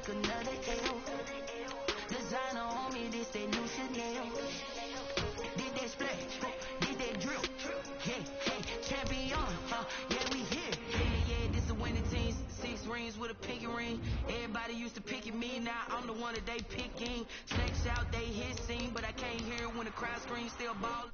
take another L. Designer on me, this that new Chanel. Did that splash, did that drip. Yeah, champion, yeah, we here. Yeah, this a winning team. 6 rings with a pinky ring. Everybody used to picking me, now I'm the one that they picking. Snakes out, they hit scene, but I can't hear it when the crowd screams. Still ball.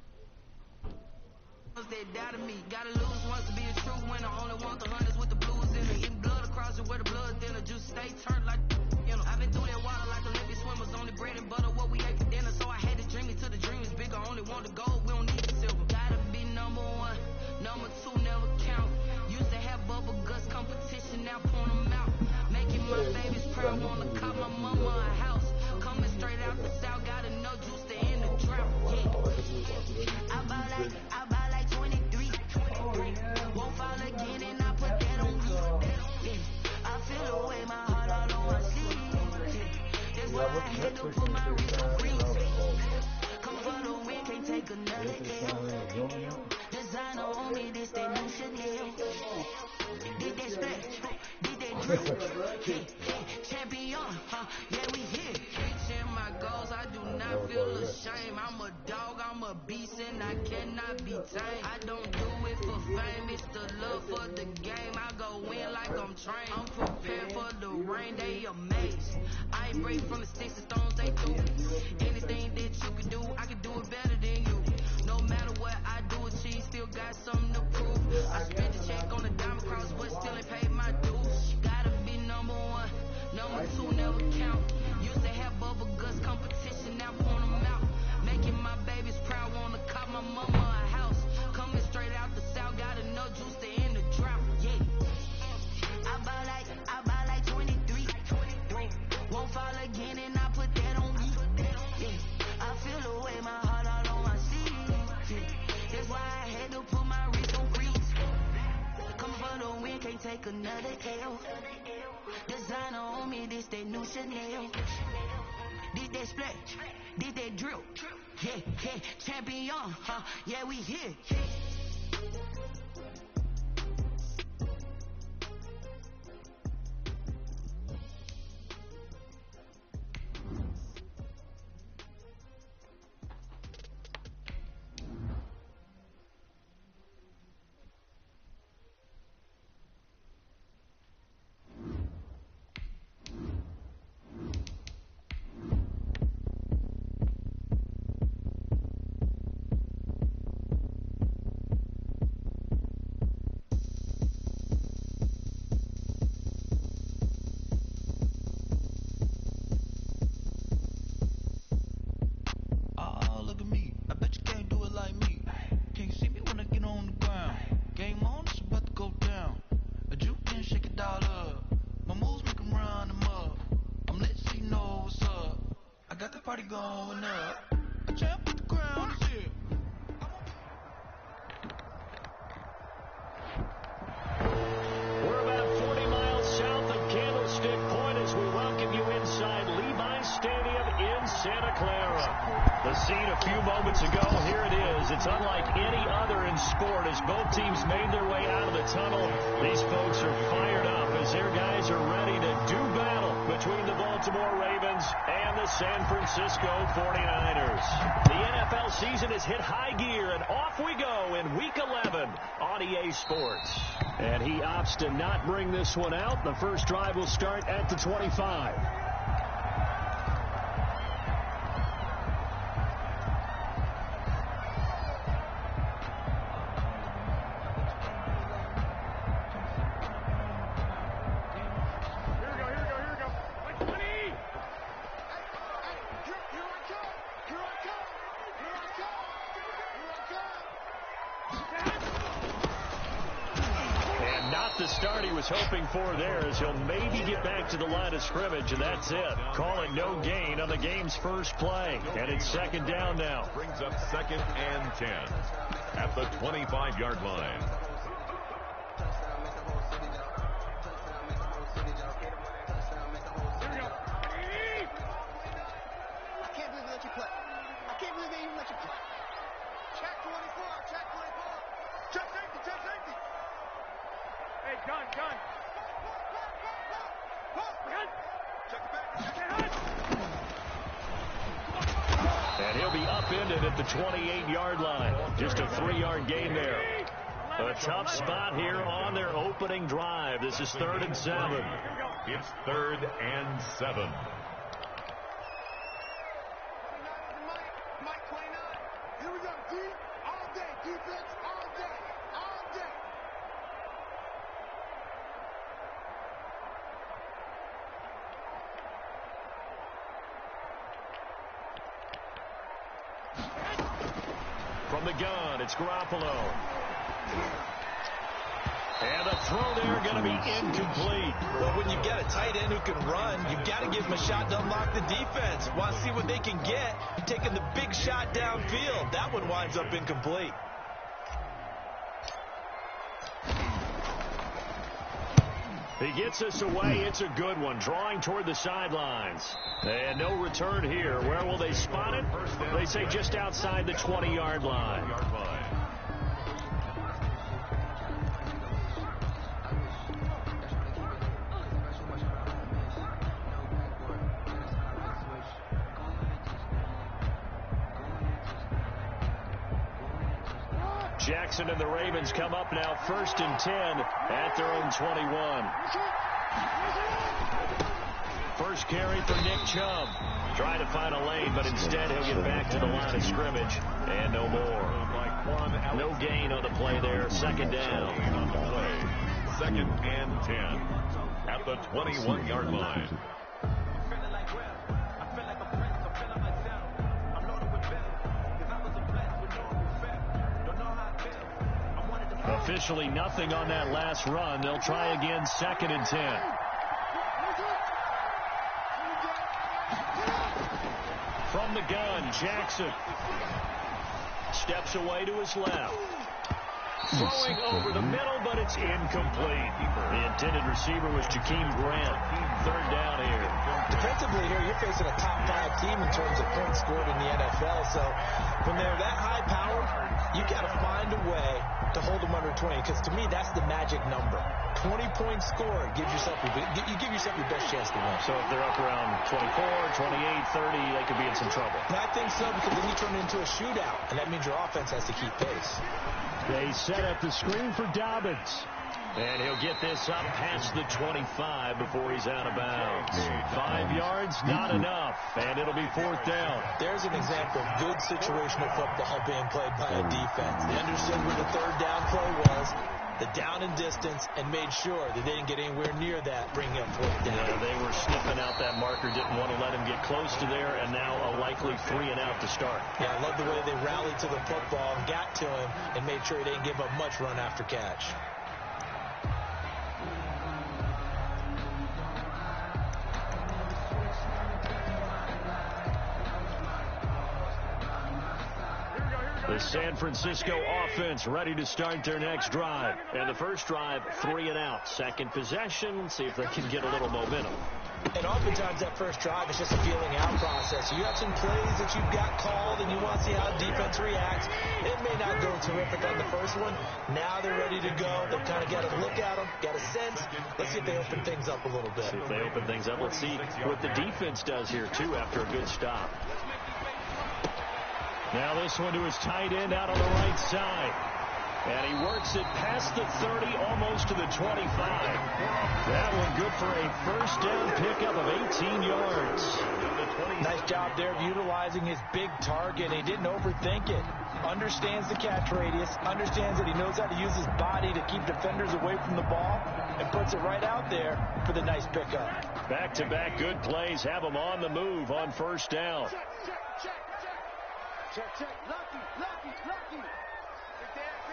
They doubted me. Gotta lose once to be a true winner. Only want the hunters with the blues in it. Eating blood across it where the blood thinner. Juice stay turned like, you know. I've been through that water like Olympic swimmers. Only bread and butter, what we ate for dinner. So I had to dream it till the dream is bigger. Only want the gold, we don't need the silver. Gotta be number 1, number 2 never count. Used to have bubble guts competition, now point them out. Making my babies proud, wanna cop my mama a house. Coming straight out the south, got enough juice to end the drought. Yeah. I buy like 23. Won't fall again and I put that on me. Yeah. I feel the way my heart all on my sleeve. Yeah. That's why I had to put my wrist on freeze. Come for the win, can't take another L. Designer on me, this that new Chanel. Did that splash, did that drip. Yeah, champion, yeah, we here. Reaching my goals, I do not feel ashamed. I'm a dog, I'm a beast, and I cannot be tamed. I don't do it for fame, it's the love for the game. I go in like I'm trained. I'm prepared for the rain, they amazed. I ain't brave from the sticks and stones they threw. Anything that you can do, I can do it better than you. No matter what I do, achieve, still got something to prove. I spent the check on the diamond cross, but still ain't paid my dues. Gotta be number 1, number 2 never count. Used to have bubble guts competition, now point them out. Making my babies proud, wanna cop my mama a house. Coming straight out the south, got enough juice to end the drought. Yeah, I buy like 23. Won't fall again and I put that on me. Yeah, I feel the way my heart all on my sleeve. Yeah, that's why I had to put my wrist on freeze. Come for the win, can't take another L. Designer on me, this that new Chanel. Did that splash, did that drip. Yeah, champion, yeah, we here. Party going up. A champ with the crown is here. We're about 40 miles south of Candlestick Point as we welcome you inside Levi's Stadium in Santa Clara. The scene a few moments ago, here it is. It's unlike any other in sport as both teams made their way out of the tunnel. These folks are fired up as their guys are ready to do battle between the Baltimore Ravens and the San Francisco 49ers. The NFL season has hit high gear, and off we go in Week 11 on EA Sports. And he opts to not bring this one out. The first drive will start at the 25. The start he was hoping for there as he'll maybe get back to the line of scrimmage, and that's it. Call it no gain on the game's first play. And it's second down now. Brings up 2nd and 10 at the 25-yard line. I can't believe they let you play. I can't believe they even let you play. Check 24, check 24. Check safety, check safety. Hey, gun. Gun. Check upended at the 28-yard line. Just a 3-yard gain there. A tough spot here on their opening drive. This is 3rd and 7. It's 3rd and 7. Mike 29. Here we go. Deep all day. Defense all day. All day. From the gun, it's Garoppolo. And the throw there going to be incomplete. Well, when you've got a tight end who can run, you've got to give him a shot to unlock the defense. Want to see what they can get. Taking the big shot downfield. That one winds up incomplete. He gets us away. It's a good one. Drawing toward the sidelines. And no return here. Where will they spot it? They say just outside the 20-yard line. Jackson and the Ravens come up now 1st and 10 at their own 21. First carry for Nick Chubb. Trying to find a lane, but instead he'll get back to the line of scrimmage. And no more. No gain on the play there. 2nd down. 2nd and 10 at the 21-yard line. Officially nothing on that last run. They'll try again 2nd and 10. From the gun, Jackson steps away to his left. Throwing over the middle, but it's incomplete. The intended receiver was Jakeem Grant. 3rd down here. Defensively here, you're facing a top 5 team in terms of points scored in the NFL. So when they're that high powered, you got to find a way to hold them under 20. Because to me, that's the magic number. 20 points scored gives yourself you give yourself your best chance to win. So if they're up around 24, 28, 30, they could be in some trouble. And I think so, because then you turn it into a shootout, and that means your offense has to keep pace. They set up the screen for Dobbins. And he'll get this up past the 25 before he's out of bounds. 5 yards, not enough. And it'll be 4th down. There's an example of good situational football being played by a defense. They understood where the 3rd down play was, the down and distance, and made sure that they didn't get anywhere near that, bringing up 4th down. Yeah, they were sniffing out that marker, didn't want to let him get close to there, and now a likely 3 and out to start. Yeah, I love the way they rallied to the football and got to him and made sure he didn't give up much run after catch. The San Francisco offense ready to start their next drive. And the first drive, 3 and out. Second possession, see if they can get a little momentum. And oftentimes that first drive is just a feeling out process. You have some plays that you've got called and you want to see how the defense reacts. It may not go terrific on the first one. Now they're ready to go. They've kind of got to look at them, got a sense. Let's see if they open things up a little bit. See if they open things up. Let's see what the defense does here, too, after a good stop. Now this one to his tight end out on the right side. And he works it past the 30, almost to the 25. That one good for a first down pickup of 18 yards. Nice job there of utilizing his big target. He didn't overthink it. Understands the catch radius. Understands that he knows how to use his body to keep defenders away from the ball. And puts it right out there for the nice pickup. Back-to-back good plays have him on the move on first down. Check. Lucky. Quick dash.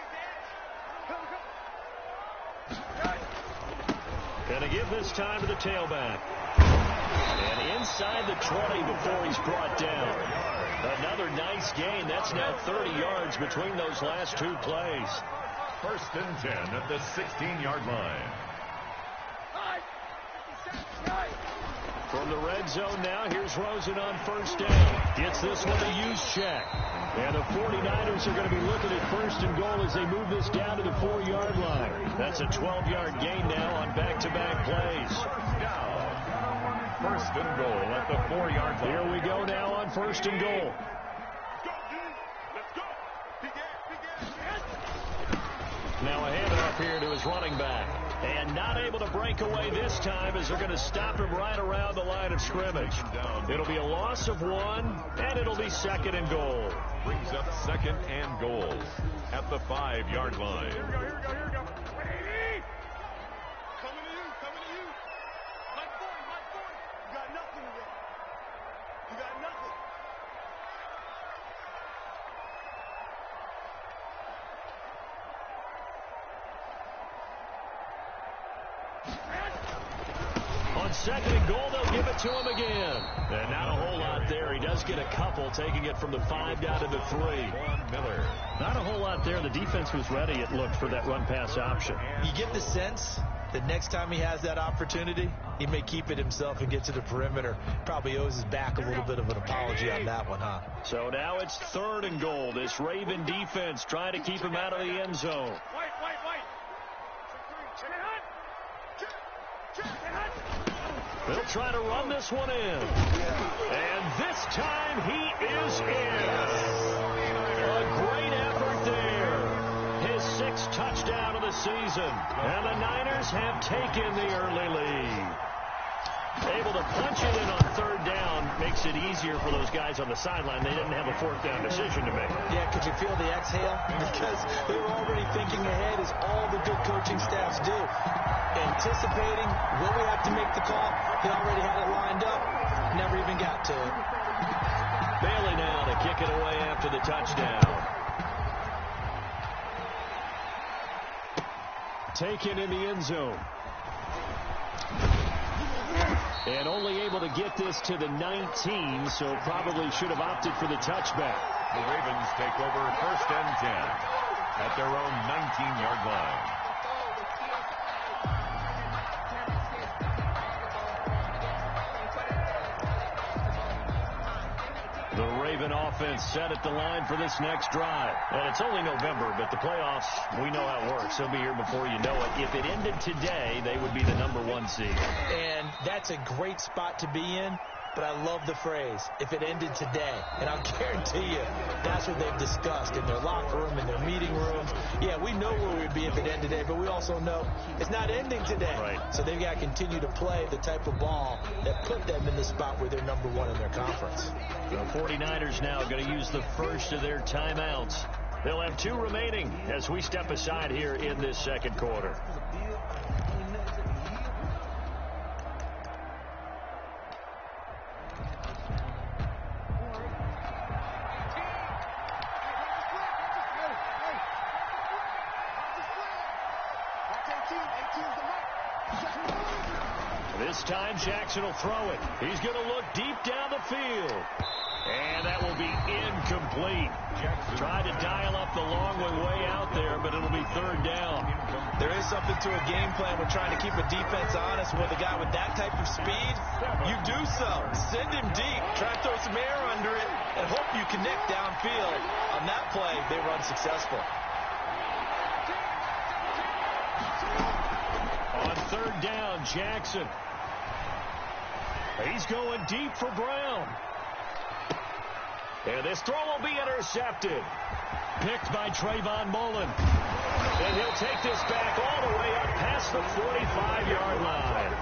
Going to give this time to the tailback. And inside the 20 before he's brought down. Another nice gain. That's now 30 yards between those last 2 plays. 1st and 10 at the 16-yard line. From the red zone now, here's Rosen on first down. Gets this one to use check. And the 49ers are going to be looking at 1st and goal as they move this down to the 4-yard line. That's a 12-yard gain now on back-to-back plays. 1st and goal at the 4-yard line. Here we go now on 1st and goal. Now a handoff here to his running back. And not able to break away this time as they're going to stop him right around the line of scrimmage. It'll be a loss of 1, and it'll be 2nd and goal. Brings up 2nd and goal at the 5-yard line. Here we go, here we go, here we go. Ready? Coming to you, coming to you. Mike 40, Mike 40. You got nothing today. You got nothing. On 2nd and goal, they'll give it to him again. And not a whole lot there. He does get a couple, taking it from the 5 down to the 3. Von Miller. Not a whole lot there. The defense was ready, it looked, for that run-pass option. You get the sense that next time he has that opportunity, he may keep it himself and get to the perimeter. Probably owes his back a little bit of an apology on that one, huh? So now it's 3rd and goal. This Raven defense trying to keep him out of the end zone. White. They'll try to run this one in. And this time he is in. A great effort there. His 6th touchdown of the season. And the Niners have taken the early lead. Able to punch it in on 3rd down makes it easier for those guys on the sideline. They didn't have a 4th down decision to make. Yeah, could you feel the exhale? Because they were already thinking ahead, as all the good coaching staffs do. Anticipating, will we have to make the call? They already had it lined up. Never even got to it. Bailey now to kick it away after the touchdown. Taken in the end zone. And only able to get this to the 19, so probably should have opted for the touchback. The Ravens take over 1st and 10 at their own 19-yard line. The Raven offense set at the line for this next drive. And it's only November, but the playoffs, we know how it works. They'll be here before you know it. If it ended today, they would be the #1 seed. And that's a great spot to be in, but I love the phrase, if it ended today. And I'll guarantee you, that's what they've discussed in their locker room, in their meeting rooms. Yeah, we know where we'd be if it ended today, but we also know it's not ending today. Right. So they've got to continue to play the type of ball that put them in the spot where they're #1 in their conference. The 49ers now going to use the first of their timeouts. They'll have 2 remaining as we step aside here in this 2nd quarter. This time Jackson will throw it. He's going to look deep down the field. And that will be incomplete. Tried to dial up the long way out there, but it'll be 3rd down. There is something to a game plan when trying to keep a defense honest. With a guy with that type of speed, you do so. Send him deep. Try to throw some air under it and hope you connect downfield. On that play, they run successful. On 3rd down, Jackson. He's going deep for Brown. And this throw will be intercepted. Picked by Trayvon Mullen. And he'll take this back all the way up past the 45-yard line.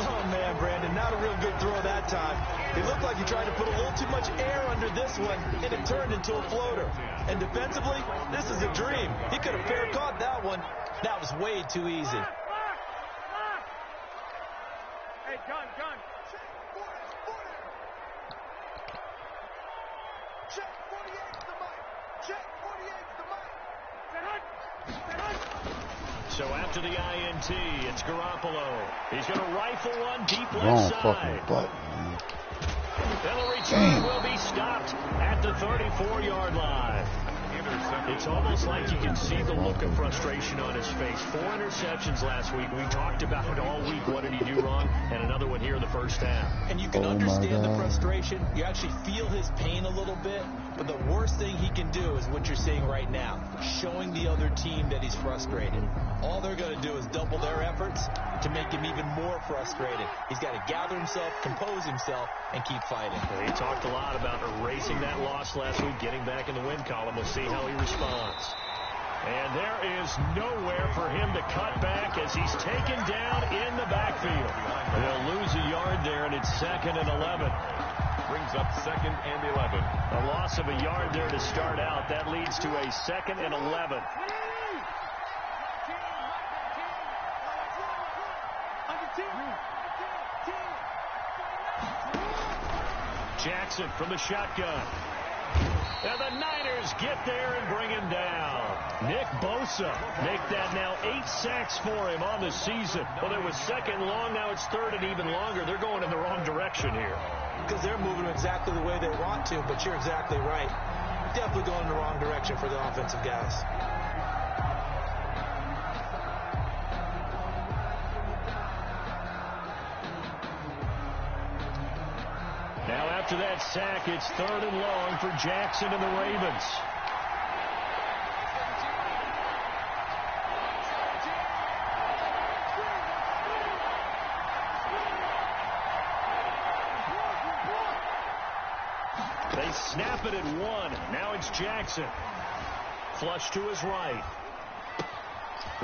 Oh, man, Brandon, not a real good throw that time. It looked like he tried to put a little too much air under this one, and it turned into a floater. And defensively, this is a dream. He could have fair caught that one. That was way too easy. Hey, gun. Check 48's the mic. Check 48's the mic. So after the INT, it's Garoppolo. He's going to rifle one deep left side. And the return will be stopped at the 34-yard line. It's almost like you can see the look of frustration on his face. 4 interceptions last week. We talked about it all week. What did he do wrong? And another one here in the first half. And you can understand the frustration. You actually feel his pain a little bit. But the worst thing he can do is what you're seeing right now, showing the other team that he's frustrated. All they're going to do is double their efforts to make him even more frustrated. He's got to gather himself, compose himself, and keep fighting. He talked a lot about erasing that loss last week, getting back in the win column. We'll see how he responds. And there is nowhere for him to cut back as he's taken down in the backfield. They'll lose a yard there, and it's 2nd and 11. Brings up 2nd and 11. A loss of a yard there to start out. That leads to a 2nd and 11. Jackson from the shotgun. And the Niners get there and bring him down. Nick Bosa make that now 8 sacks for him on the season. Well, it was 2nd long. Now it's 3rd and even longer. They're going in the wrong direction here. Because they're moving exactly the way they want to, but you're exactly right. Definitely going in the wrong direction for the offensive guys. Now after that sack, it's 3rd and long for Jackson and the Ravens. They snap it at 1. Now it's Jackson. Flush to his right.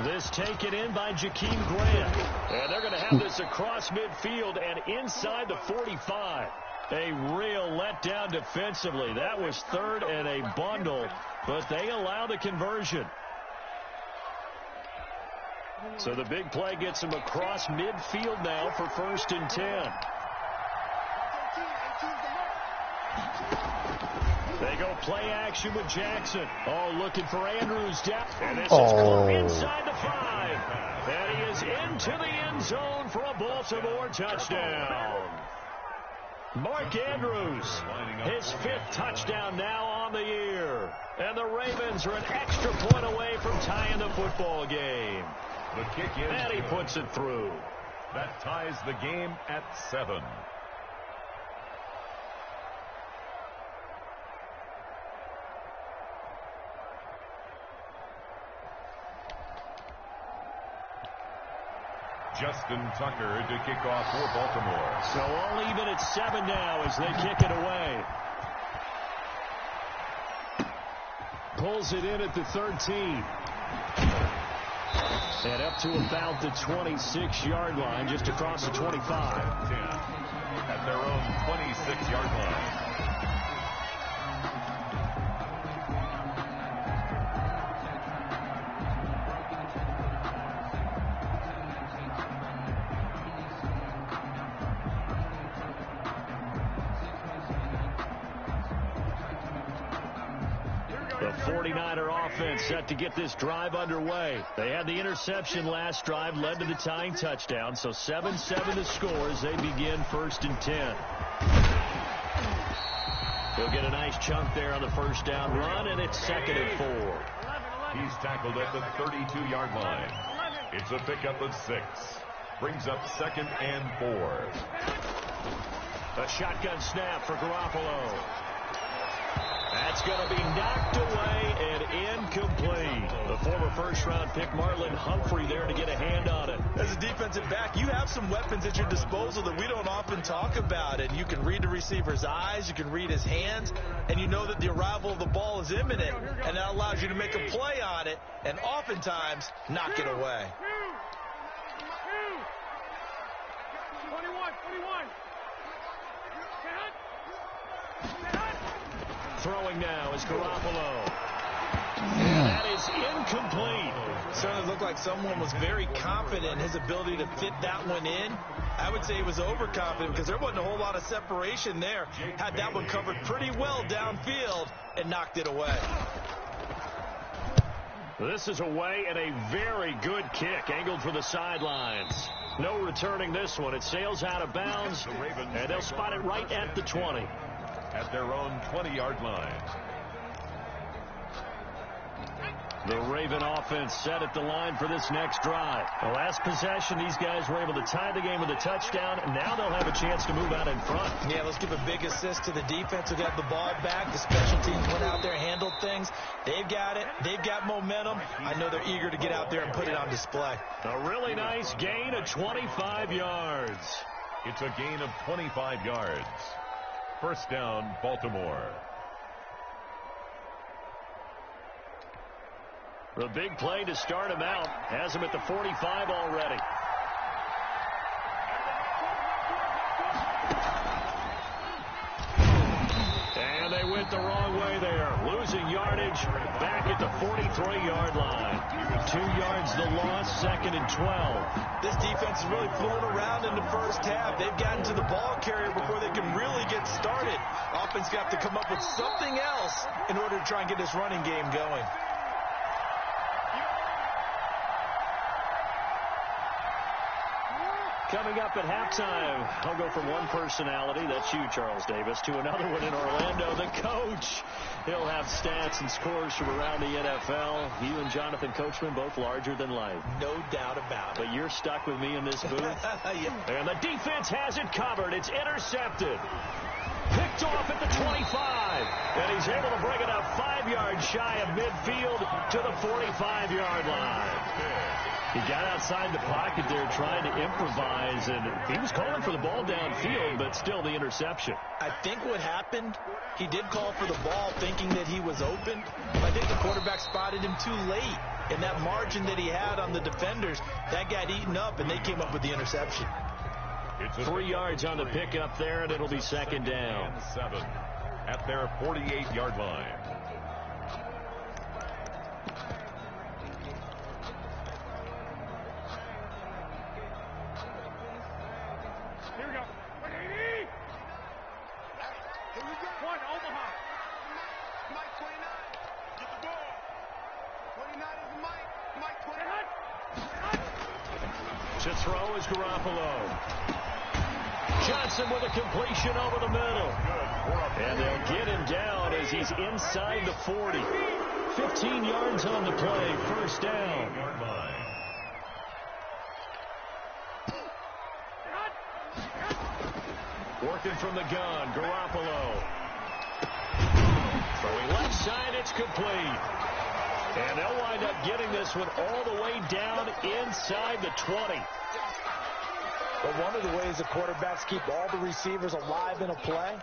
This taken in by Jakeem Grant. And they're going to have this across midfield and inside the 45. A real letdown defensively. That was 3rd and a bundle, but they allow the conversion. So the big play gets them across midfield now for 1st and 10. They go play action with Jackson. Oh, looking for Andrews down. And this is caught inside the 5. And he is into the end zone for a Baltimore touchdown. Mark Andrews, his 5th touchdown now on the year. And the Ravens are an extra point away from tying the football game. The kick in. And he puts it through. That ties the game at 7. Justin Tucker to kick off for Baltimore. So all even at 7 now as they kick it away. Pulls it in at the 13. And up to about the 26-yard line, just across the 25. 10 at their own 26-yard line. The 49er offense set to get this drive underway. They had the interception last drive, led to the tying touchdown, so 7-7 the score as they begin 1st and 10. He'll get a nice chunk there on the 1st down run, and it's 2nd and 4. He's tackled at the 32-yard line. It's a pickup of 6. Brings up 2nd and 4. A shotgun snap for Garoppolo. That's going to be knocked away and incomplete. The former first-round pick Marlon Humphrey there to get a hand on it. As a defensive back, you have some weapons at your disposal that we don't often talk about. And you can read the receiver's eyes, you can read his hands, and you know that the arrival of the ball is imminent. And that allows you to make a play on it and oftentimes knock it away. 21. Throwing now is Garoppolo. And that is incomplete. Certainly looked like someone was very confident in his ability to fit that one in. I would say he was overconfident because there wasn't a whole lot of separation there. Had that one covered pretty well downfield and knocked it away. This is away and a very good kick angled for the sidelines. No returning this one. It sails out of bounds, and they'll spot it right at the 20. At their own 20-yard line. The Raven offense set at the line for this next drive. The last possession, these guys were able to tie the game with a touchdown, and now they'll have a chance to move out in front. Yeah, let's give a big assist to the defense who got the ball back. The special teams went out there and handled things. They've got it. They've got momentum. I know they're eager to get out there and put it on display. A really nice gain of 25 yards. It's a gain of 25 yards. 1st down, Baltimore. The big play to start him out has him at the 45 already. And they went the wrong way there. Losing yardage back at the 43-yard line. 2 yards the loss, 2nd and 12. This defense is really fooling around in the first half. They've gotten to the ball carrier before they can really get started. Offense got to come up with something else in order to try and get this running game going. Coming up at halftime, I'll go from one personality, that's you, Charles Davis, to another one in Orlando, the coach. He'll have stats and scores from around the NFL. You and Jonathan Coachman, both larger than life. No doubt about it. But you're stuck with me in this booth. Yeah. And the defense has it covered. It's intercepted. Picked off at the 25. And he's able to bring it up 5 yards shy of midfield to the 45-yard line. He got outside the pocket there trying to improvise, and he was calling for the ball downfield, but still the interception. I think what happened, he did call for the ball thinking that he was open. I think the quarterback spotted him too late, and that margin that he had on the defenders, that got eaten up, and they came up with the interception. 3 yards on the pickup there, and it'll be 2nd down. 7 at their 48-yard line. Here we go. 180. Here we go. One, Omaha. Mike 29. Get the ball. 29 is Mike. Mike 29. To throw is Garoppolo. Johnson with a completion over the middle. And they'll get him down as he's inside the 40. 15 yards on the play. 1st down. Working from the gun, Garoppolo. Throwing left side, it's complete. And they'll wind up getting this one all the way down inside the 20. But one of the ways the quarterbacks keep all the receivers alive in a play,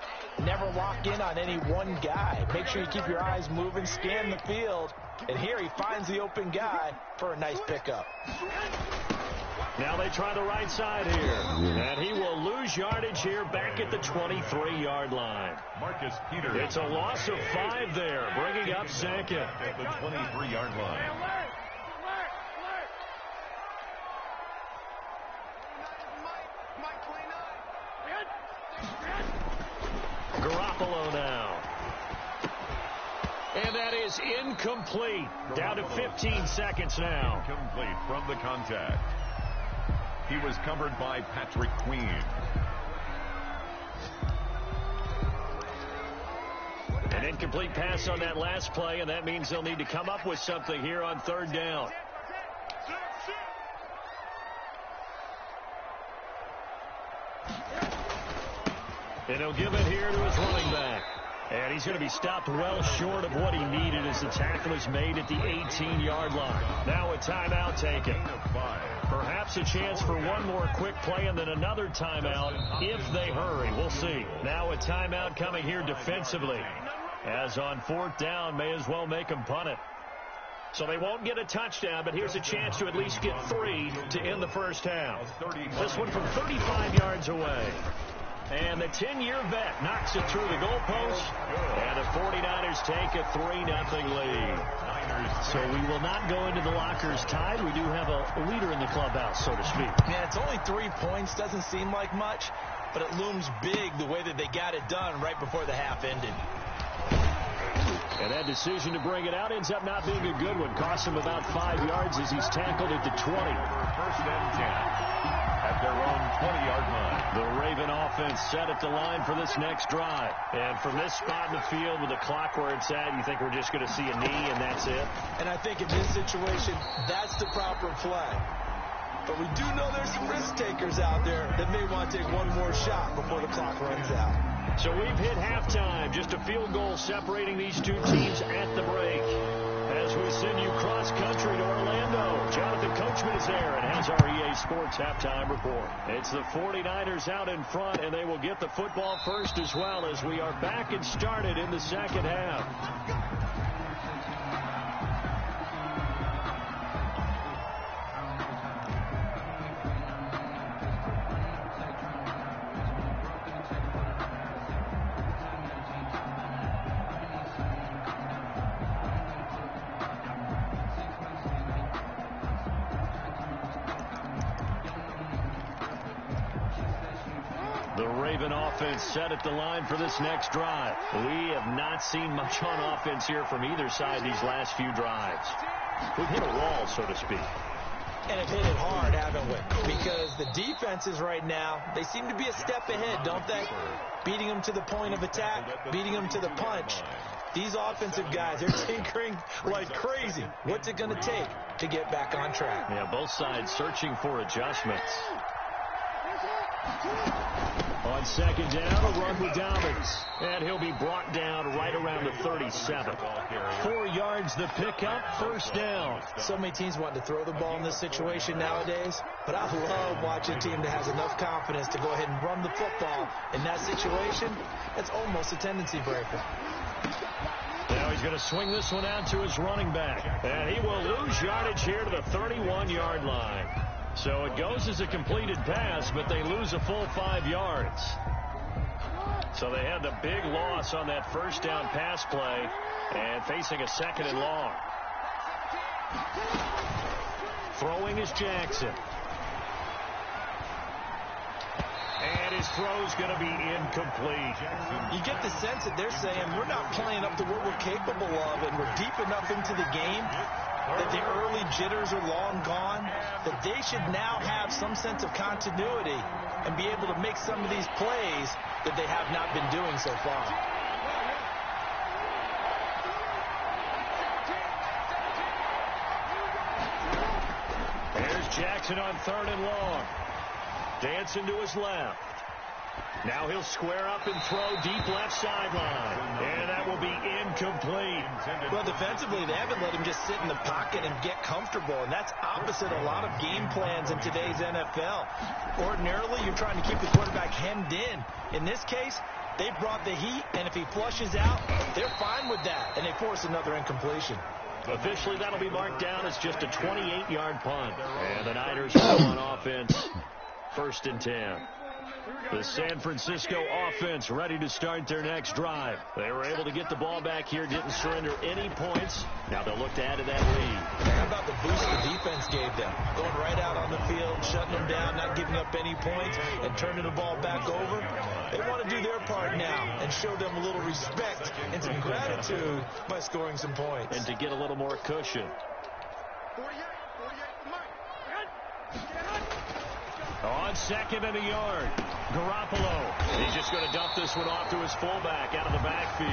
never lock in on any one guy. Make sure you keep your eyes moving, scan the field. And here he finds the open guy for a nice pickup. Now they try the right side here. And he will lose yardage here back at the 23-yard line. Marcus Peters. It's a loss of 5 there, bringing up 2nd. At the 23-yard line. Garoppolo now. And that is incomplete. Down to 15 seconds now. Incomplete from the contact. He was covered by Patrick Queen. An incomplete pass on that last play, and that means they'll need to come up with something here on 3rd down. And he'll give it here to his running back. And he's going to be stopped well short of what he needed as the tackle is made at the 18-yard line. Now a timeout taken. Perhaps a chance for one more quick play and then another timeout if they hurry. We'll see. Now a timeout coming here defensively. As on 4th down, may as well make them punt it. So they won't get a touchdown, but here's a chance to at least get 3 to end the first half. This one from 35 yards away. And the 10-year vet knocks it through the goalpost. And the 49ers take a 3-0 lead. So we will not go into the lockers tied. We do have a leader in the clubhouse, so to speak. Yeah, it's only 3 points. Doesn't seem like much, but it looms big the way that they got it done right before the half ended. And that decision to bring it out ends up not being a good one. Costs him about 5 yards as he's tackled at the 20. 1st and 10 at their own 20-yard line. The Raven offense set at the line for this next drive. And from this spot in the field with the clock where it's at, you think we're just going to see a knee and that's it? And I think in this situation, that's the proper play. But we do know there's some risk takers out there that may want to take one more shot before the clock runs out. So we've hit halftime. Just a field goal separating these two teams at the break. As we send you cross-country to Orlando, Jonathan Coachman is there and has our EA Sports halftime report. It's the 49ers out in front, and they will get the football first as well as we are back and started in the 2nd half. The Raven offense set at the line for this next drive. We have not seen much on offense here from either side these last few drives. We've hit a wall, so to speak. And have hit it hard, haven't we? Because the defenses right now, they seem to be a step ahead, don't they? Beating them to the point of attack, beating them to the punch. These offensive guys, they're tinkering like crazy. What's it going to take to get back on track? Yeah, both sides searching for adjustments. On second down, a run with Dobbins. And he'll be brought down right around the 37. 4 yards the pickup, first down. So many teams want to throw the ball in this situation nowadays, but I love watching a team that has enough confidence to go ahead and run the football in that situation. It's almost a tendency breaker. Now he's going to swing this one out to his running back. And he will lose yardage here to the 31-yard line. So it goes as a completed pass, but they lose a full 5 yards. So they had the big loss on that first down pass play and facing a second and long. Throwing is Jackson. And his throw's going to be incomplete. You get the sense that they're saying we're not playing up to what we're capable of, and we're deep enough into the game that the early jitters are long gone, that they should now have some sense of continuity and be able to make some of these plays that they have not been doing so far. There's Jackson on third and long. Dancing to his left. Now he'll square up and throw deep left sideline. And that will be incomplete. Well, defensively, they haven't let him just sit in the pocket and get comfortable, and that's opposite a lot of game plans in today's NFL. Ordinarily, you're trying to keep the quarterback hemmed in. In this case, they brought the heat, and if he flushes out, they're fine with that, and they force another incompletion. Officially, that'll be marked down as just a 28-yard punt. And the Niners go on offense. First and 10. The San Francisco offense ready to start their next drive. They were able to get the ball back here, didn't surrender any points. Now they'll look to add to that lead. How about the boost the defense gave them? Going right out on the field, shutting them down, not giving up any points, and turning the ball back over. They want to do their part now and show them a little respect and some gratitude by scoring some points. And to get a little more cushion. On second and a yard, Garoppolo. He's just going to dump this one off to his fullback out of the backfield.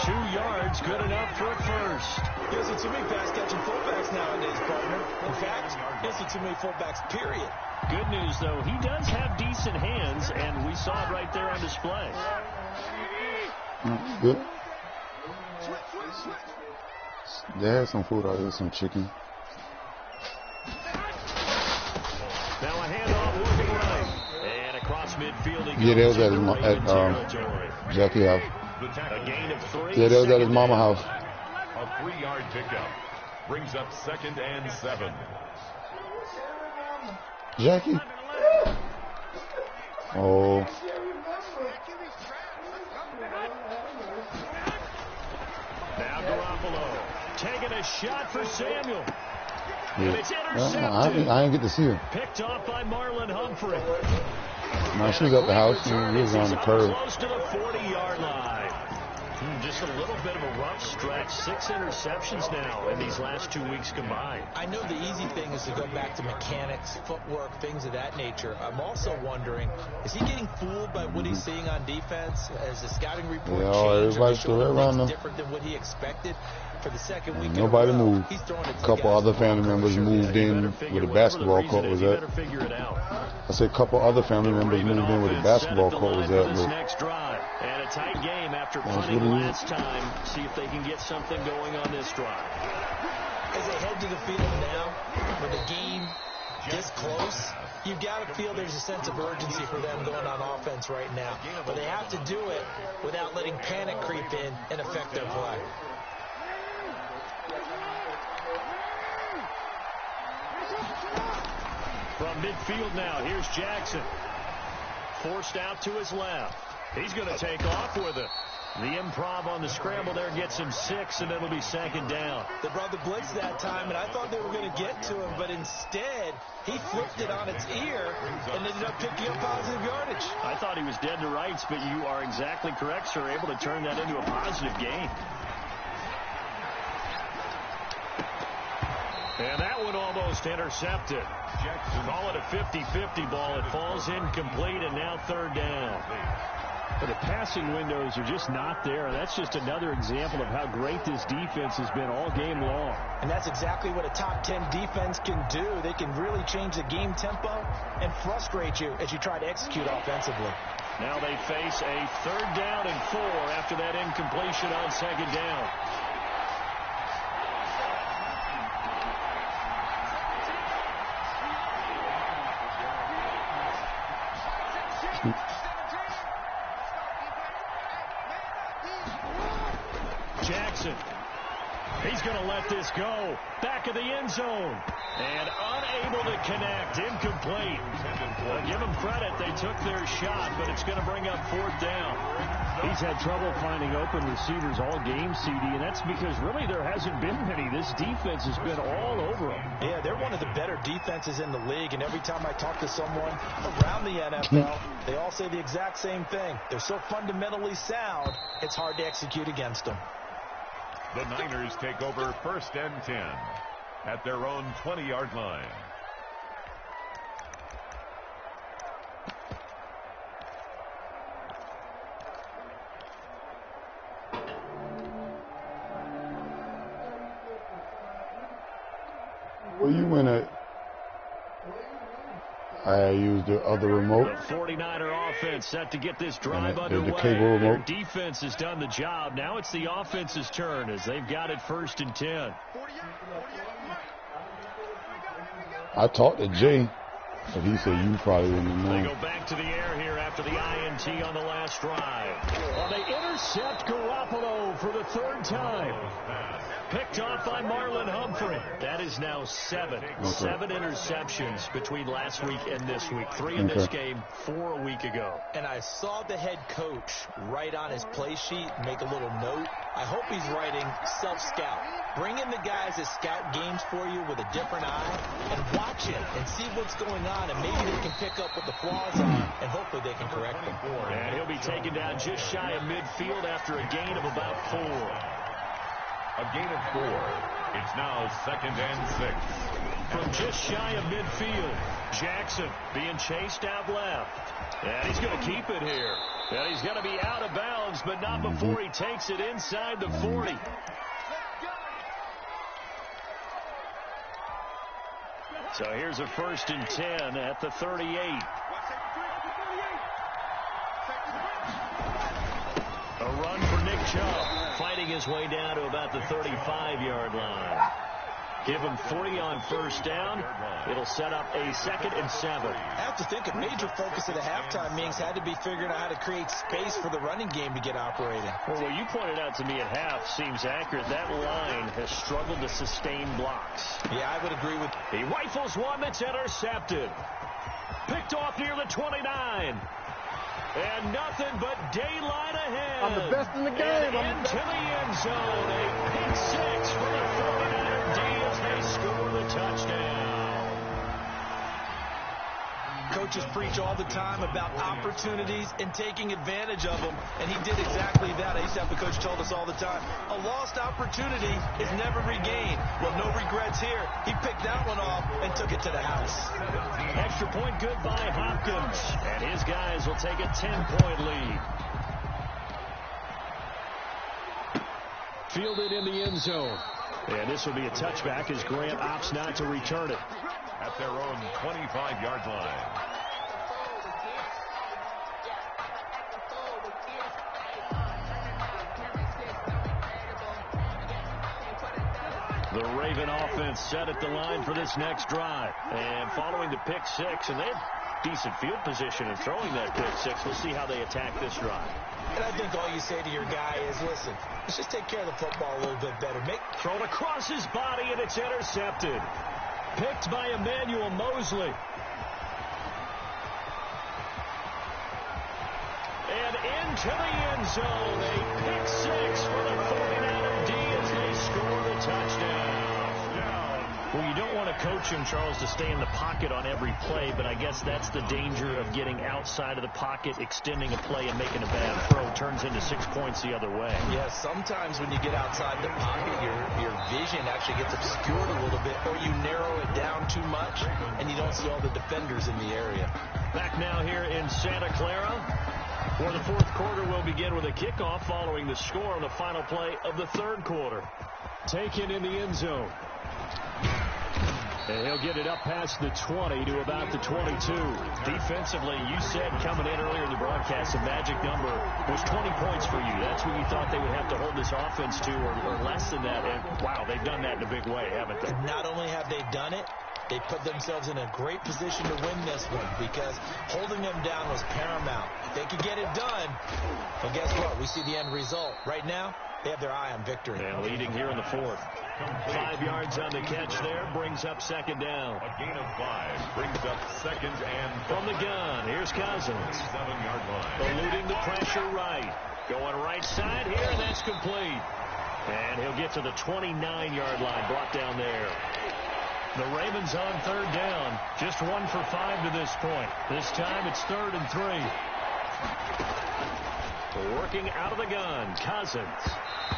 2 yards, good enough for a first. You don't see too many pass-catching fullbacks nowadays, partner. In fact, you don't see too many fullbacks, period. Good news, though, he does have decent hands, and we saw it right there on display. Good. They had some food out here, some chicken. Now a handoff working right. And across midfield he goes. Yeah, they was at Jackie house. A gain of 3. Yeah, they was at his mama house. A 3-yard pickup brings up 2nd and 7. Jackie? Oh. Now Garoppolo taking a shot for Samuel. Yeah. And it's intercepted. I didn't get to see her. Picked off by Marlon Humphrey. No, she was at the house. She was on the curb. Close to the 40-yard line. Just a little bit of a rough stretch. 6 interceptions now in these last 2 weeks combined. I know the easy thing is to go back to mechanics, footwork, things of that nature. I'm also wondering, is he getting fooled by what he's seeing on defense? As the scouting report changed, or the different than what he expected? For the second week nobody moved. He's throwing it to a couple other family members moved in where the basketball court was at. I said a couple other family members moved in where the basketball court was at. Next drive. And a tight game after punting last time. See if they can get something going on this drive. As they head to the field now, with the game this close, you've got to feel there's a sense of urgency for them going on offense right now. But they have to do it without letting panic creep in and affect their play. From midfield now, here's Jackson. Forced out to his left. He's going to take off with it. The improv on the scramble there gets him 6, and it'll be second down. They brought the blitz that time, and I thought they were going to get to him, but instead he flipped it on its ear and ended up picking up positive yardage. I thought he was dead to rights, but you are exactly correct, sir. Able to turn that into a positive gain. And that one almost intercepted. Call it a 50-50 ball. It falls incomplete, and now third down. But the passing windows are just not there. That's just another example of how great this defense has been all game long. And that's exactly what a top 10 defense can do. They can really change the game tempo and frustrate you as you try to execute offensively. Now they face a third down and 4 after that incompletion on second down. Jackson, he's going to let this go. Back of the end zone. And unable to connect. Incomplete. Give them credit. They took their shot, but it's going to bring up fourth down. He's had trouble finding open receivers all game, CD, and that's because really there hasn't been many. This defense has been all over them. Yeah, they're one of the better defenses in the league, and every time I talk to someone around the NFL, they all say the exact same thing. They're so fundamentally sound, it's hard to execute against them. The Niners take over first and 10 at their own 20-yard line. Where you in at? I used the other remote. The 49er offense set to get this drive underway. The cable remote. Their defense has done the job. Now it's the offense's turn as they've got it first and 10. I talked to Jay, but he said you probably didn't know. They go back to the air here after the INT on the last drive. Well, they intercept Garoppolo for the third time. Picked off by Marlon Humphrey. That is now 7. Okay. 7 interceptions between last week and this week. 3 in this game, 4 a week ago. And I saw the head coach write on his play sheet, make a little note. I hope he's writing self-scout. Bring in the guys that scout games for you with a different eye and watch it and see what's going on, and maybe they can pick up what the flaws are, and hopefully they can correct them. And he'll be taken down just shy of midfield after a gain of about 4. A gain of 4. It's now second and 6. From just shy of midfield, Jackson being chased out left. And he's going to keep it here. And he's going to be out of bounds, but not before he takes it inside the 40. So here's a first and 10 at the 38. A run for Nick Chubb, fighting his way down to about the 35-yard line. Give him 40 on first down. It'll set up a second and 7. I have to think a major focus of the halftime meetings had to be figuring out how to create space for the running game to get operating. Well, what you pointed out to me at half seems accurate. That line has struggled to sustain blocks. Yeah, I would agree with. He rifles one that's intercepted. Picked off near the 29. And nothing but daylight ahead. I'm the best in the game. And into the end zone. A pick 6 for the 49er D as they score the touchdown. Coaches preach all the time about opportunities and taking advantage of them, and he did exactly that. I used to have the coach told us all the time, a lost opportunity is never regained. Well, no regrets here. He picked that one off and took it to the house. Extra point good by Hopkins, and his guys will take a 10-point lead. Fielded in the end zone. And this will be a touchback as Grant opts not to return it. At their own 25-yard line. The Raven offense set at the line for this next drive. And following the pick 6, and they have decent field position in throwing that pick 6. We'll see how they attack this drive. And I think all you say to your guy is, listen, let's just take care of the football a little bit better. Thrown across his body, and it's intercepted. Picked by Emmanuel Mosley. And into the end zone. A pick six for the 49er D as they score the touchdown. Well, you don't want to coach him, Charles, to stay in the pocket on every play, but I guess that's the danger of getting outside of the pocket, extending a play, and making a bad throw. Turns into 6 points the other way. Yeah, sometimes when you get outside the pocket, your vision actually gets obscured a little bit, or you narrow it down too much, and you don't see all the defenders in the area. Back now here in Santa Clara, where the fourth quarter will begin with a kickoff following the score on the final play of the third quarter. Taken in the end zone. And he'll get it up past the 20 to about the 22. Defensively, you said coming in earlier in the broadcast, the magic number was 20 points for you. That's what you thought they would have to hold this offense to, or less than that. And, wow, they've done that in a big way, haven't they? Not only have they done it, they put themselves in a great position to win this one because holding them down was paramount. If they could get it done, well, guess what? We see the end result. Right now, they have their eye on victory. And leading here in the fourth. 5 yards on the catch there, brings up second down. A gain of 5 brings up second and from the gun. Here's Cousins. 7-yard line. Eluding the pressure right. Going right side here, and that's complete. And he'll get to the 29-yard line, brought down there. The Ravens on third down. Just 1 for 5 to this point. This time it's 3rd and 3. Working out of the gun, Cousins.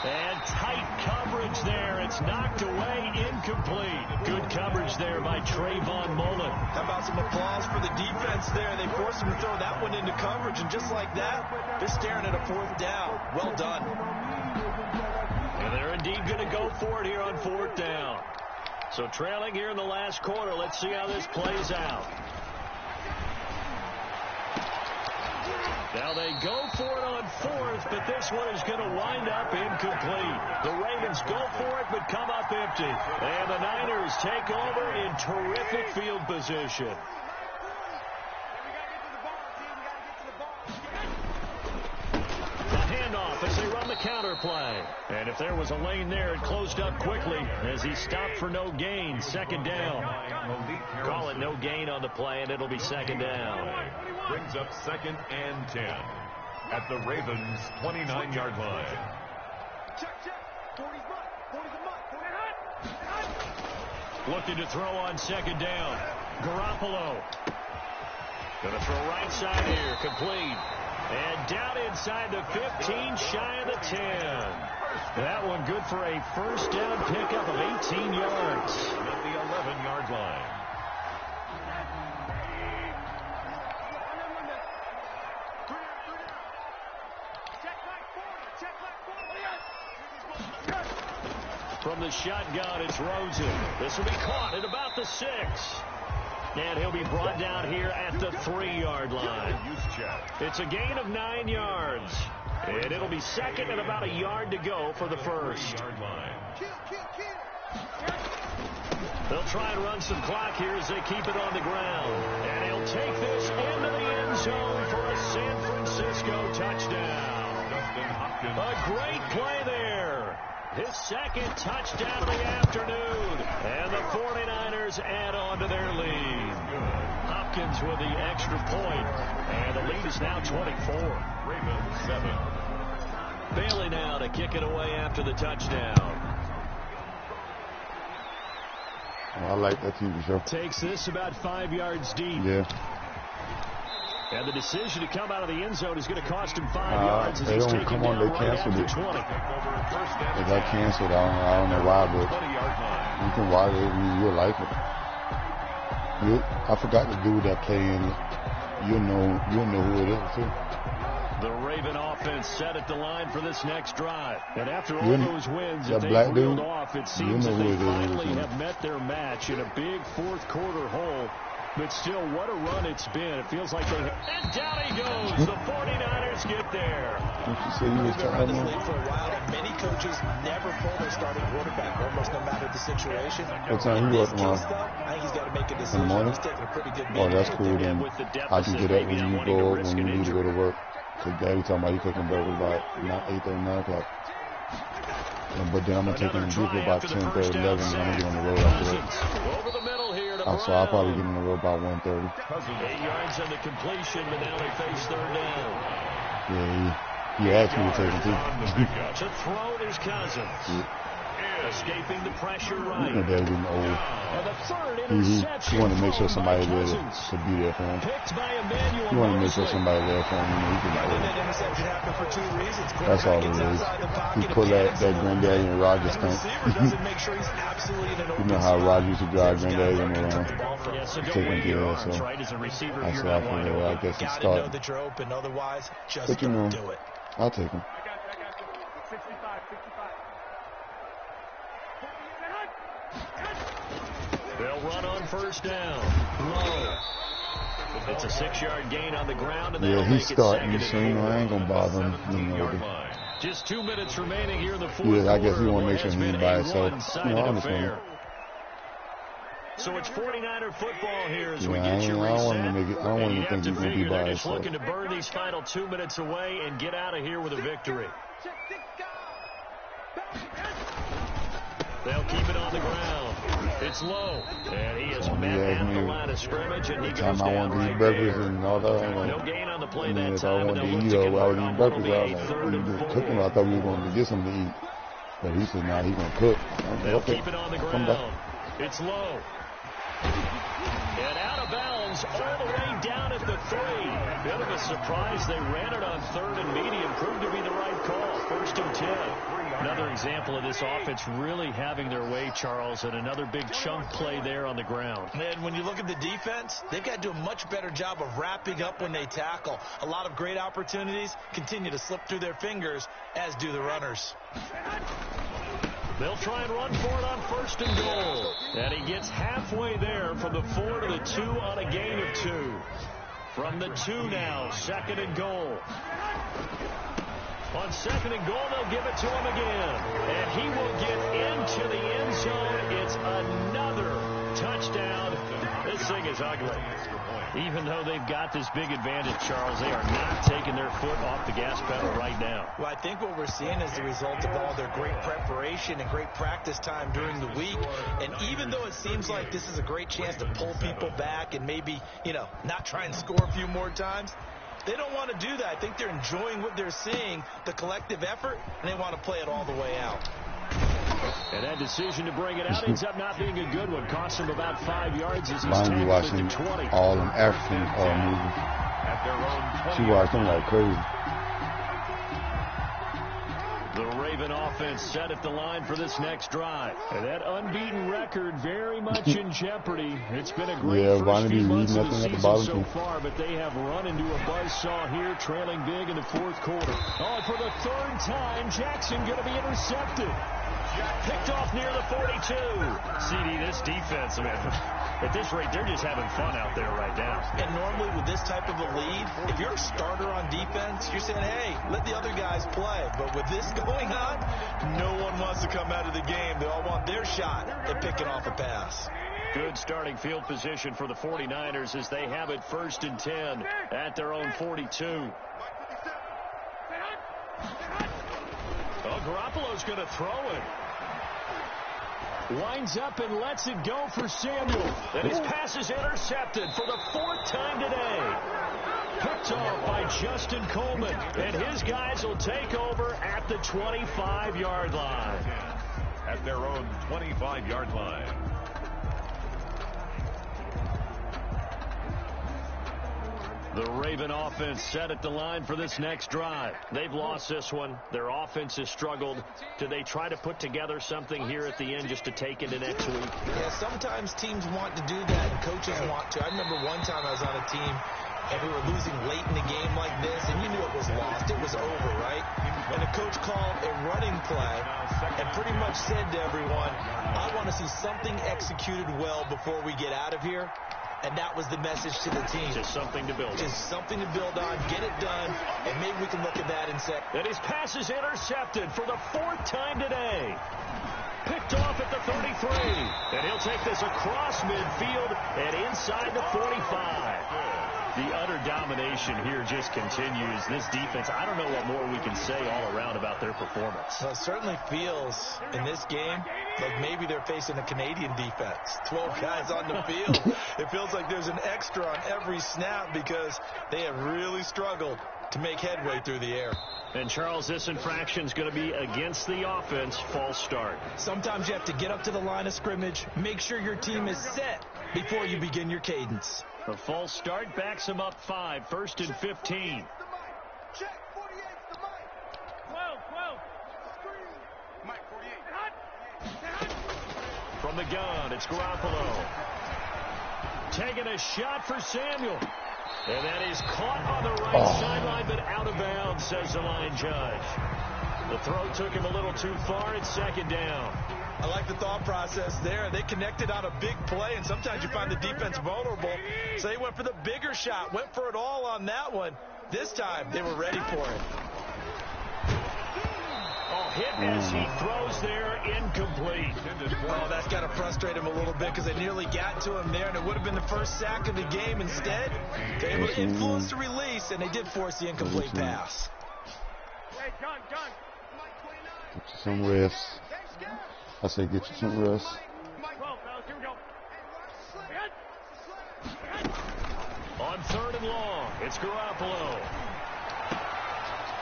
And tight coverage there. It's knocked away, incomplete. Good coverage there by Trayvon Mullen. How about some applause for the defense there? They forced him to throw that one into coverage, and just like that, they're staring at a fourth down. Well done. And they're indeed going to go for it here on fourth down. So trailing here in the last quarter. Let's see how this plays out. Now they go for it on fourth, but this one is going to wind up incomplete. The Ravens go for it, but come up empty. And the Niners take over in terrific field position. The handoff as they run the counter play. And if there was a lane there, it closed up quickly as he stopped for no gain. Second down. Call it no gain on the play, and it'll be second down. Brings up second and 10 at the Ravens' 29-yard line. Looking to throw on second down. Garoppolo. Going to throw right side here. Complete. And down inside the 15, shy of the 10. That one good for a first down pickup of 18 yards. At the 11-yard line. From the shotgun, it's Rosen. This will be caught at about the 6. And he'll be brought down here at the 3-yard line. It's a gain of 9 yards. And it'll be second and about a yard to go for the first. They'll try and run some clock here as they keep it on the ground. And he'll take this into the end zone for a San Francisco touchdown. A great play there. His second touchdown of the afternoon. And the 49ers add on to their lead. Hopkins with the extra point. And the lead is now 24. Ravens 7. Bailey now to kick it away after the touchdown. I like that TV show. Takes this about 5 yards deep. Yeah. And the decision to come out of the end zone is going to cost him 5 yards. As they he's don't taken come on, down they right canceled after it. 20. They got canceled. I don't know why, but you can watch it. I mean, you'll like it. I forgot the dude that play in it. You'll know who it is too. The Raven offense set at the line for this next drive. And after all those wins that black they reeled dude, off, it seems that they finally is. have met their match in a big fourth quarter hole. But still, what a run it's been. It feels like they... And down he goes. The 49ers get there. You say you was We've been around this league for a while, and many coaches never pull their starting quarterback, almost no matter the situation. What time you up tomorrow? I think he's got to make a decision. In the morning? He's taking a pretty good beat. Oh, that's cool. Then I can get up when you need to go to work. Because Daddy talking about you cooking breakfast about 8:30, 9 o'clock. But then I'm going to take him to Duke about 10:30, 11, and I'm going to get on the road after that. Over the middle here to So I'll probably get on the road about 1:30. 8 yards on the completion, but now they face third down. Yeah, He asked me to take him too. To throw his Cousins. Escaping the pressure right. You know Dad's getting old. And the third He interception wanted to make sure somebody there Cousins. to be there for him. Picked by Emmanuel He wanted to make sure Mosley. somebody there for him. You know, he could I think not that interception happened for two reasons. That's all it is. He put that Granddaddy and Rodgers The thing. receiver doesn't make sure he's absolutely in an You open know how spot. Rodgers used to drive Granddaddy around. Yeah, so don't Taking wave your care, arms, so right, as a receiver I if you're said I not wide figured open. I guess he Gotta know started. that you're open, otherwise just But you know, don't do it. I'll take him. I got you. 65, 65. They'll run on first down. Low. It's a 6-yard gain on the ground, and Yeah, they'll he's make it starting, second so you know, I ain't gonna bother him. You know, Just 2 minutes remaining here in the fourth yeah, I guess he quarter. want to make sure What he has ain't been by a himself. one-sided You know, I understand affair. it. So it's 49er football here as Yeah, we I get you don't reset. want him to make it. I don't want And him you to have think to he's gonna be figure by they're just himself. looking to burn these final 2 minutes away and get out of here with a victory. They'll keep it on the ground. It's low. And he is met at the line of scrimmage, and he goes Time I down want to right eat breakfast there. and all that. I'm No like, gain on the play and that if I time, and wanted they'll to look eat to or I was convert eating on what'll breakfast, be I a was like, third and he 4. cooking. I thought we were going to get something to eat. But he said, nah, he's going to cook. They'll Okay, keep it on the come back. ground. It's low. And out of bounds all the way down at the 3. Bit of a surprise. They ran it on third and medium. Proved to be the right call. 1st and 10. Another example of this offense really having their way, Charles, and another big chunk play there on the ground. And when you look at the defense, they've got to do a much better job of wrapping up when they tackle. A lot of great opportunities continue to slip through their fingers, as do the runners. They'll try and run for it on 1st and goal. And he gets halfway there from the 4 to the 2 on a gain of 2. From the 2 now, 2nd and goal. On 2nd and goal, they'll give it to him again. And he will get into the end zone. It's another touchdown. This thing is ugly. Even though they've got this big advantage, Charles, they are not taking their foot off the gas pedal right now. Well, I think what we're seeing is the result of all their great preparation and great practice time during the week. And even though it seems like this is a great chance to pull people back and maybe, you know, not try and score a few more times, they don't want to do that. I think they're enjoying what they're seeing, the collective effort, and they want to play it all the way out. And that decision to bring it out ends up not being a good one. Cost him about 5 yards as he's Finally tackled at watching the 20. all them African movies. She watched them like crazy. The Raven offense set at the line for this next drive. And that unbeaten record very much in jeopardy. It's been a great first few months of the season so far, but they have run into a buzzsaw here, trailing big in the 4th quarter. Oh, for the 3rd time, Jackson going to be intercepted. Picked off near the 42. CD, this defense, man, at this rate, they're just having fun out there right now. And normally with this type of a lead, if you're a starter on defense, you're saying, hey, let the other guys play. But with this going on, no one wants to come out of the game. They all want their shot at picking off a pass. Good starting field position for the 49ers as they have it 1st and 10 at their own 42. Oh, Garoppolo's going to throw it. Winds up and lets it go for Samuel. And his pass is intercepted for the 4th time today. Picked off by Justin Coleman. And his guys will take over at the 25-yard line. At their own 25-yard line. The Raven offense set at the line for this next drive. They've lost this one. Their offense has struggled. Do they try to put together something here at the end just to take into next week? Yeah, sometimes teams want to do that, and coaches want to. I remember one time I was on a team, and we were losing late in the game like this, and you knew it was lost. It was over, right? And the coach called a running play and pretty much said to everyone, I want to see something executed well before we get out of here. And that was the message to the team. Just something to build on. Just something to build on, get it done, and maybe we can look at that and say. And his pass is intercepted for the 4th time today. Picked off at the 33. And he'll take this across midfield and inside the 45. The utter domination here just continues. This defense, I don't know what more we can say all around about their performance. Well, it certainly feels in this game like maybe they're facing a Canadian defense. 12 guys on the field. It feels like there's an extra on every snap because they have really struggled to make headway through the air. And, Charles, this infraction is going to be against the offense. False start. Sometimes you have to get up to the line of scrimmage, make sure your team is set before you begin your cadence. A false start backs him up 5, 1st and 15. Check, 48's the mic. 12. Mike, 48. From the gun, it's Garoppolo. Taking a shot for Samuel. And that is caught on the right sideline, but out of bounds, says the line judge. The throw took him a little too far. It's 2nd down. I like the thought process there. They connected on a big play, and sometimes you find the defense vulnerable. So they went for the bigger shot, went for it all on that one. This time, they were ready for it. Hit as he throws there, incomplete. Oh, that's got to frustrate him a little bit because they nearly got to him there, and it would have been the first sack of the game. Instead, they were able to influence the release, and they did force the incomplete pass. Hey, John. Get you some rest. I say get you some rest. 12, fellas, here we go. On 3rd and long, it's Garoppolo.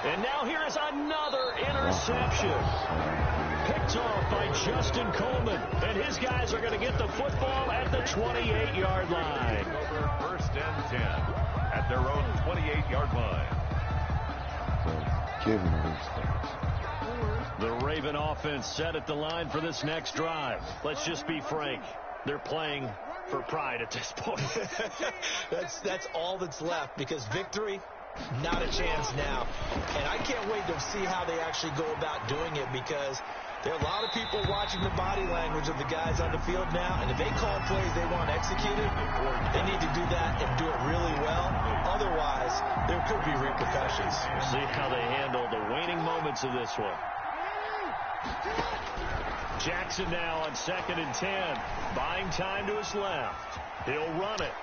And now here is another interception. Picked off by Justin Coleman. And his guys are going to get the football at the 28-yard line. Over 1st and 10 at their own 28-yard line. The Raven offense set at the line for this next drive. Let's just be frank. They're playing for pride at this point. That's all that's left because victory, not a chance now. And I can't wait to see how they actually go about doing it because there are a lot of people watching the body language of the guys on the field now. And if they call plays they want executed, they need to do that and do it really well. Otherwise, there could be repercussions. See how they handle the waning moments of this one. Jackson now on 2nd and 10. Buying time to his left. He'll run it.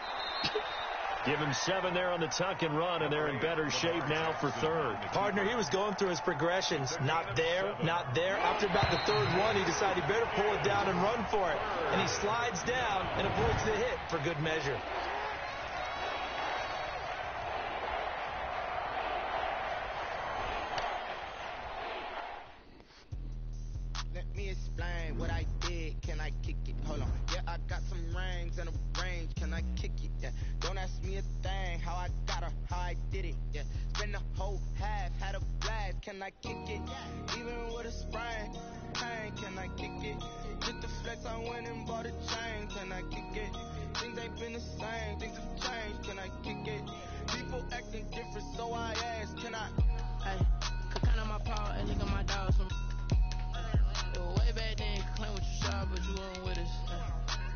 Give him 7 there on the tuck and run, and they're in better shape now for 3rd. Partner, he was going through his progressions. Not there, not there. After about the 3rd one, he decided he better pull it down and run for it. And he slides down and avoids the hit for good measure. Let me explain what I did. Can I kick it? Hold on. Yeah, I got some rings and a range. Can I kick it? Yeah. Don't ask me a thing. How I got her, how I did it. Yeah. Spend the whole half, had a blast. Can I kick it? Even with a sprain. Pain, can I kick it? Just the flex, I went and bought a chain. Can I kick it? Things ain't been the same. Things have changed. Can I kick it? People acting different, so I ask. Can I? Hey, could count on my power and look at my dogs from. Way back then, you could claim what you saw, but you weren't with us.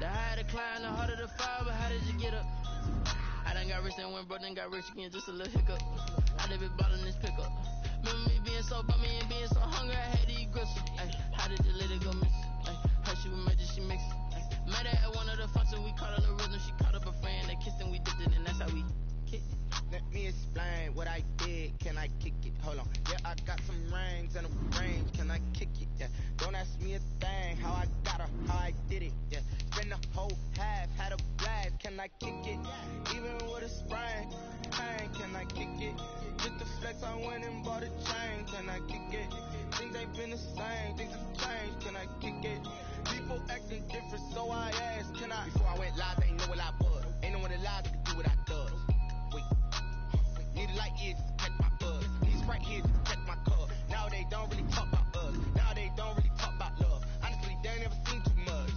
The higher the climb, the harder the fall, but how did you get up? I done got rich and went broke, then got rich again, just a little hiccup. I done been ballin' this pickup. Remember me being so bummy and being so hungry, I had to eat gristle. How did you let it go miss? Her she was magic, she mixed it. Met her at one of the functions, we caught her the rhythm, she caught up a friend, they kissed and we dipped it, and that's how we kicked it. Let me explain what I did. Can I kick it? Hold on. Yeah, I got some rings and a range. Can I kick it? Yeah. Don't ask me a thing. How I got her, how I did it. Yeah. Spend the whole half, had a blast. Can I kick it? Even with a sprain. Pain, can I kick it? Just the flex, I went and bought a chain. Can I kick it? Things ain't been the same. Things have changed. Can I kick it? People acting different, so I asked. Can I? Before I went live, they ain't know what I was. Ain't no one alive that could do what I does. Need a light years to catch my buzz. These right here to catch my cub. Now they don't really talk about us. Now they don't really talk about love. Honestly, they ain't never seen too much.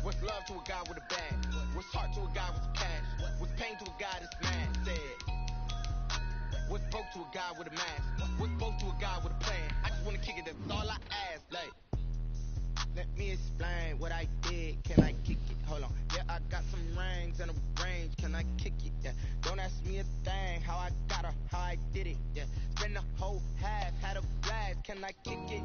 What's love to a guy with a bag? What's heart to a guy with cash? What's pain to a guy that's mad? Said. What's broke to a guy with a mask? What's both to a guy with a plan? I just wanna kick it, that's all I ask. Like, let me explain what I did. Can I kick it? Hold on. Yeah, I got some rings and a range. Can I kick it? Yeah. Don't ask me a thing. How I got her, how I did it. Yeah. Spend the whole half, had a blast. Can I kick it?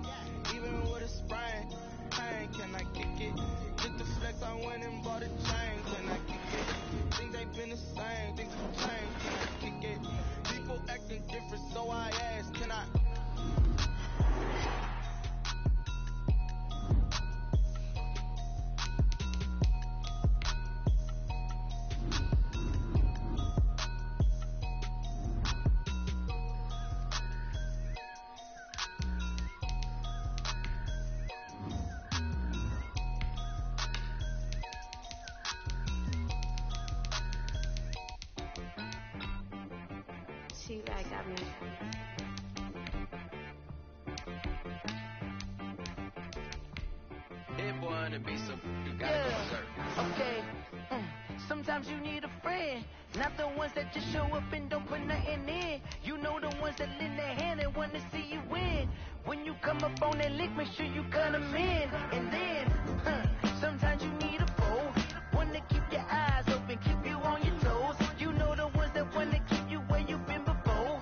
Even with a sprain. Pain, can I kick it? Just the flex, I went and bought a chain. Can I kick it? Things ain't been the same. Things have changed. Can I kick it? People acting different, so I ask, can I? Like got me. Hey boy, on the beat, so you gotta go berserk. Okay. Sometimes you need a friend, not the ones that just show up and don't put nothing in. You know the ones that lend their hand and want to see you win. When you come up on that lick, make sure you cut them in. And then, sometimes you need a foe, one to keep your eyes open, keep you on your toes. You know the ones that want to keep you where you've been before.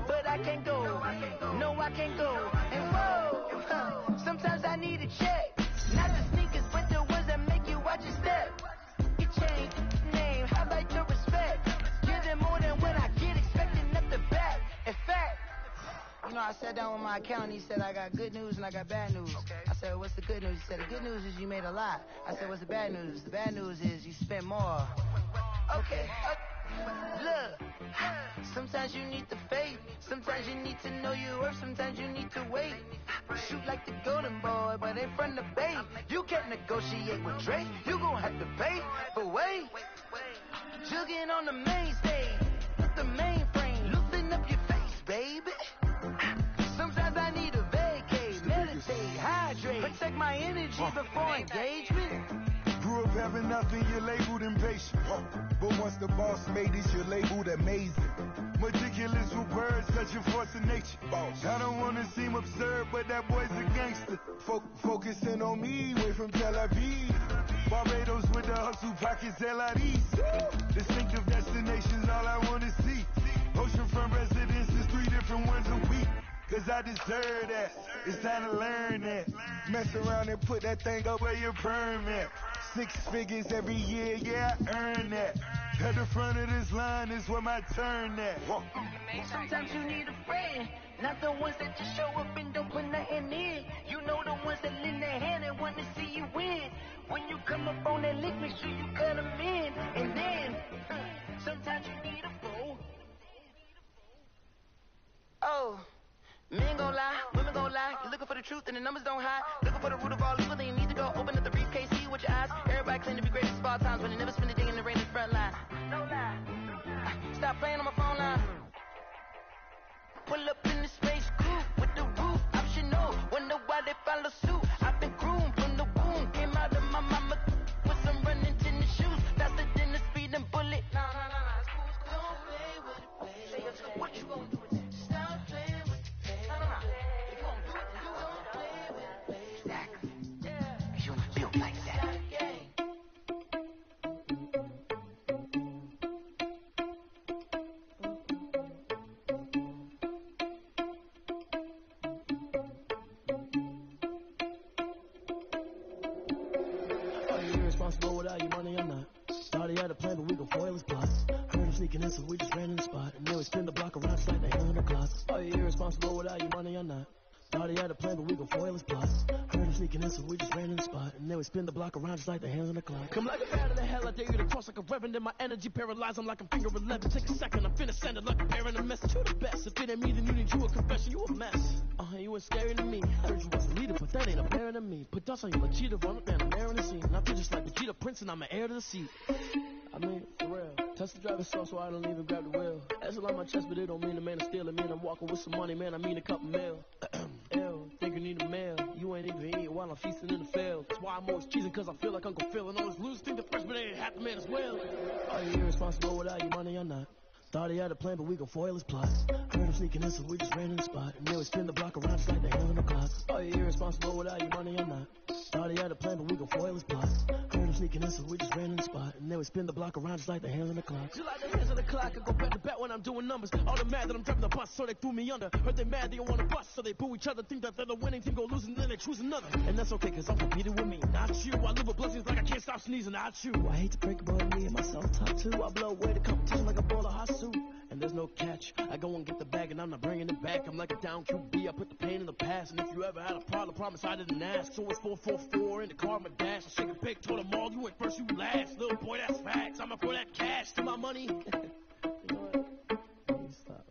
But I can't go, no I can't go. And whoa, sometimes I need a check. Not the sneakers, but the ones that make you watch your step. You change name, highlight your respect. Give them more than what I get, expecting at the back. In fact, you know, I sat down with my accountant, he said I got good news and I got bad news. I said, what's the good news? He said, the good news is you made a lot. I said, what's the bad news? The bad news is you spent more. Okay, look, sometimes you need the faith, sometimes you need to know your worth, sometimes you need to wait. Shoot like the golden boy, but in front of Bay. You can't negotiate with Drake, you gon' have to pay. But wait, jugging on the main stage, the mainframe, loosen up your face, baby. Sometimes I need a vacate, meditate, hydrate, protect my energy before engagement. Grew up having nothing, you're labeled impatient. But once the boss made it, you're labeled amazing. Meticulous with words, such a force of nature. I don't wanna seem absurd, but that boy's a gangster. Focusing on me, way from Tel Aviv. Barbados with the hustle pockets, LIDs. Distinctive destinations, all I wanna see. Oceanfront residences, 3 different ones a week. Cause I deserve that, it's time to learn that. Mess around and put that thing up where your permit. 6 figures every year, yeah, I earn that. At the front of this line is where my turn at. Sometimes you need a friend, not the ones that just show up and don't put nothing in. You know the ones that lend their hand and want to see you win. When you come up on that lick, make sure you cut them in. And then, sometimes you need a fool. Oh. Men gon' lie, women gon' lie. You're looking for the truth and the numbers don't hide. Looking for the root of all evil, then you need to go open up the briefcase, see with your eyes. Everybody claim to be great at all times, but they never spend a day in the rain in the front line. No lie. Stop playing on my phone line. Pull up in the space coupe with the roof optional. Wonder why they follow suit. I've been groomed from the womb. Came out of my mama with some running tennis shoes. Faster than the speeding bullet. No. Don't play with it, baby. What you gon' do with it? Stop playing. Without your money, I'm not. Started had a plan, but we gon' foil his plots. Heard him sneaking in, so we just ran in the spot. And then we spin the block around just like the hell in the clock. Are you irresponsible without your money, I'm not. Started had a plan, but we gon' foil his plots. Heard him sneaking in, so we just ran in the spot. And then we spin the block around just like the hands on the clock. Come like a bat of the hell, I dare you to cross like a reverend. And my energy paralyzed, I'm like I'm finger 11. Take a second, I'm finna send it like a parent a message. You the best, if it ain't me, then you need you a confession. You a mess. You ain't scary to me. Heard you was a leader, but that ain't apparent to me. Put dust on you like cheetah, run up and I'm airing the scene. And I feel just like Vegeta Prince, and I'm an heir to the seat. I mean, for real. Touch the driver's soft, so I don't even grab the wheel. That's a lot on my chest, but it don't mean the man is stealing. Man, I'm walking with some money, man, I mean a couple mil. Ew, think you need a meal. You ain't even eating while I'm feasting in the field. That's why I'm always cheesing, cause I feel like Uncle Phil. And always lose, think the first, but they ain't half the man as well. Are you irresponsible without your money or not? Thought he had a plan, but we gon' foil his plots. Heard him sneaking in, so we just ran in the spot. And then we spin the block around just like the hell in the clock. Are you irresponsible without your money or not? Thought he had a plan, but we gon' foil his plots. Heard him sneaking in, so we just ran in the spot. And then we spin the block around just like the hands on the clock. Just like the hands on the clock, I go back to back when I'm doing numbers. All the mad that I'm driving the bus, so they threw me under. Heard they mad, they don't want to bust, so they boo each other. Think that they're the winning team, go losing, then they choose another. And that's okay, cause I'm competing with me, not you. I live with blessings like I can't stop sneezing, not you. I hate to break it, but me and myself top two. I blow away the competition like a bowl of hot soup. And there's no catch. I go and get the bag and I'm not bringing it back. I'm like a down QB, I put the pain in the past. And if you ever had a problem, promise I didn't ask. So it's 444 in the car, my dash. I shake a big, told them all, you went first, you last. Little boy, that's facts. I'ma throw that cash to my money. You know what? Please stop.